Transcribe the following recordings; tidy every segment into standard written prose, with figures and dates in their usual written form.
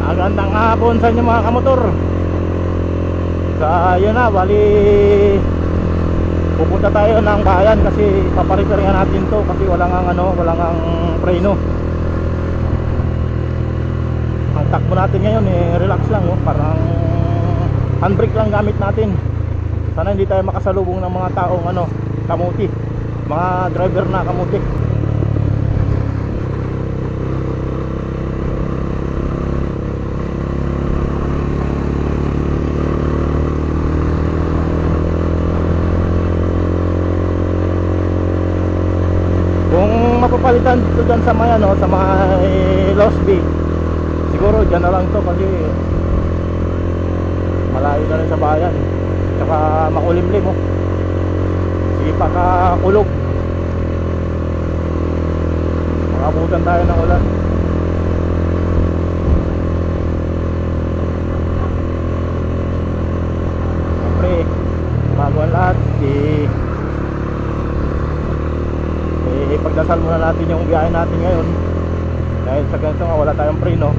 Magandang hapon sa inyo mga kamotor. Yun na, bali pupunta tayo ng bayan kasi paparepair nga natin to kasi walang preno. Ang takbo natin ngayon relax lang, parang handbrake lang gamit natin. Sana hindi tayo makasalubong ng mga taong kamuti, mga driver na kamuti. Mapapalitan dito dyan sa may sa may Lost Bay. Siguro dyan na lang to kasi malayo na rin sa bayan, tsaka makulimlim sige pa kakulog, makabutan tayo ng ulan. Siyempre bago ang lahat pagdasal muna natin yung biyahe natin ngayon dahil sa ganito nga wala tayong preno.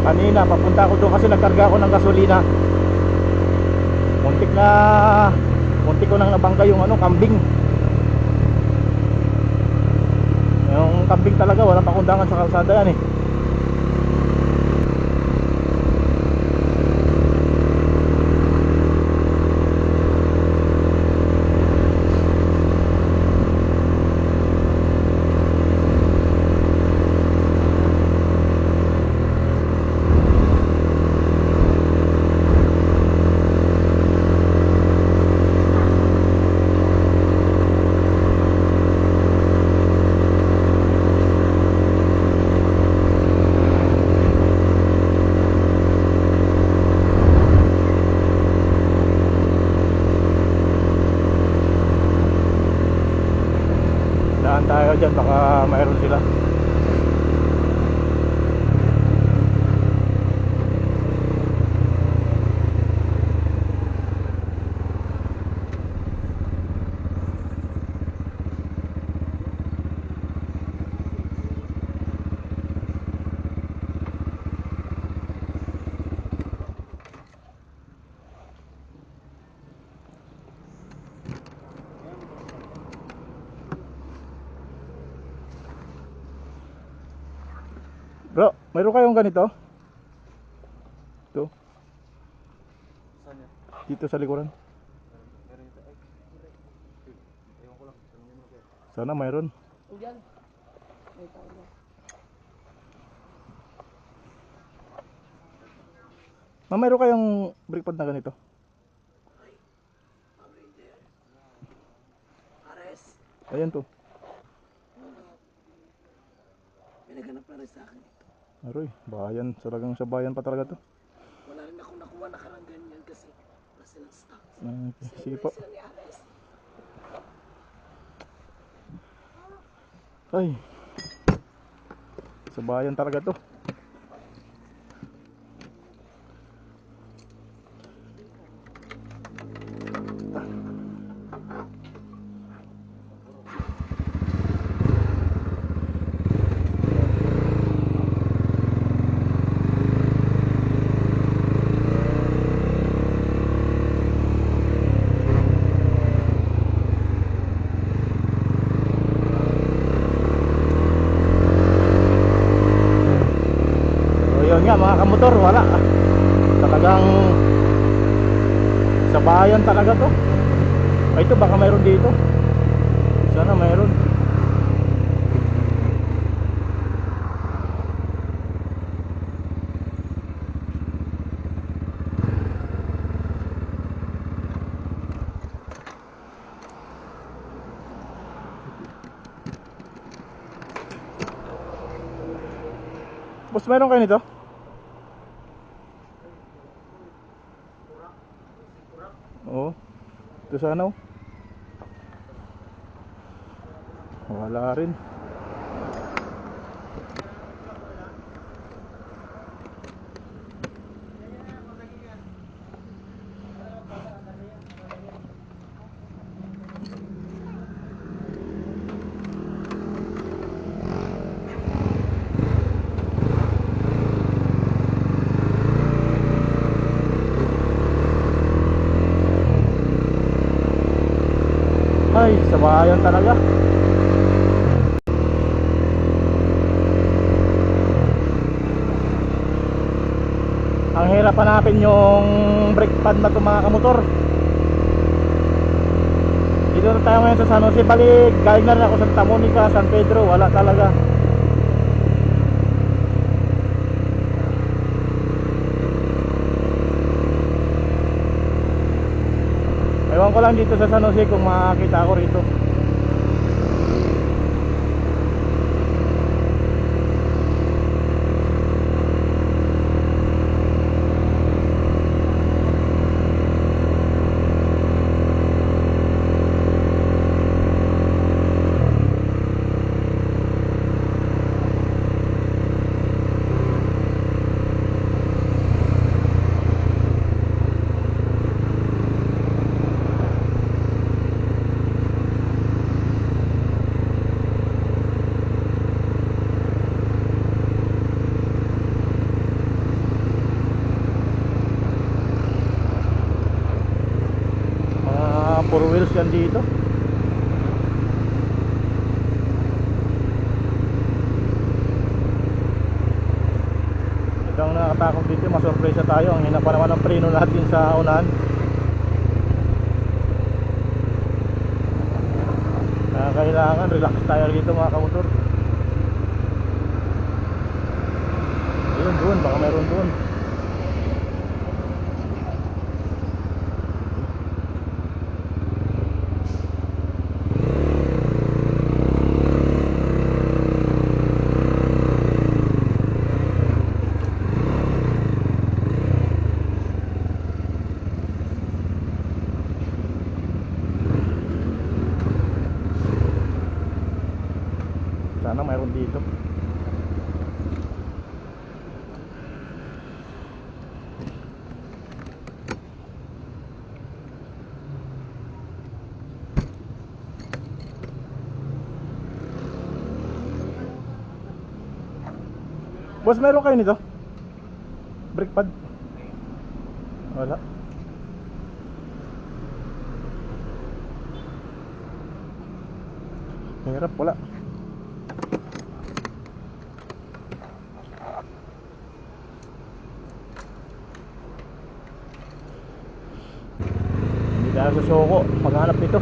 Kanina papunta ako doon kasi nagkarga ako ng gasolina. Muntik ko nang nabangga yung kambing. Yung kambing talaga walang pakundangan sa kalsada yan tayo dyan, baka mayroon sila. Bro, mayroon kayong ganito? Ito. Saan yan? Dito sa likuran. Sana mayroon. Ma'am, mayroon kayong brake pad na ganito? Ayan to. May naganap na rin sa akin ito. Aroy, bayan, talagang sa bayan pa talaga to. Wala rin ako nakuha na karang ganyan kasi wala silang stock. Okay, sige po. Ay, sa bayan talaga to. Nga mga kamotor, wala talagang sa bayan talaga to. Ay, ito baka mayroon dito, sana mayroon. Boss, meron kayo nito? Oo. Ito sana oh. Wala rin. Ay, sabayan talaga. Ang hirap hanapin yung brake pad na ito mga kamotor. Dito na tayo ngayon sa San Jose. Balik, galing na rin ako sa Santa Monica, San Pedro. Wala talaga. Ewan ko lang dito sa San Jose kung makakita ako rito. Four wheels yan dito. Ito ang nakakatakot dito, masurpresa tayo. Ang hina pa naman ang preno natin sa unahan. Kaya kailangan relax tayo dito mga kamotor. Ayun doon, baka meron doon. Sana mayroon dito. Boss, meron kayo nito? Brake pad? Wala. Hirap, wala. Hindi tayo susuko paghanap nito.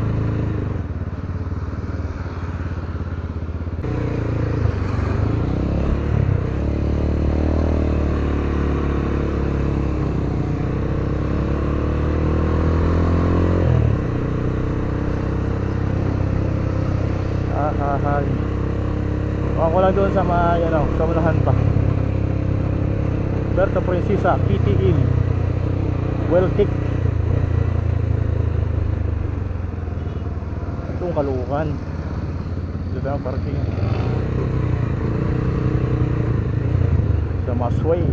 Hahay. Ako lang doon sa mga, ano, sa unahan pa. Berto Princesa, PTL Weltic. Itong Kalukan. Dito tayo parking sa Masway.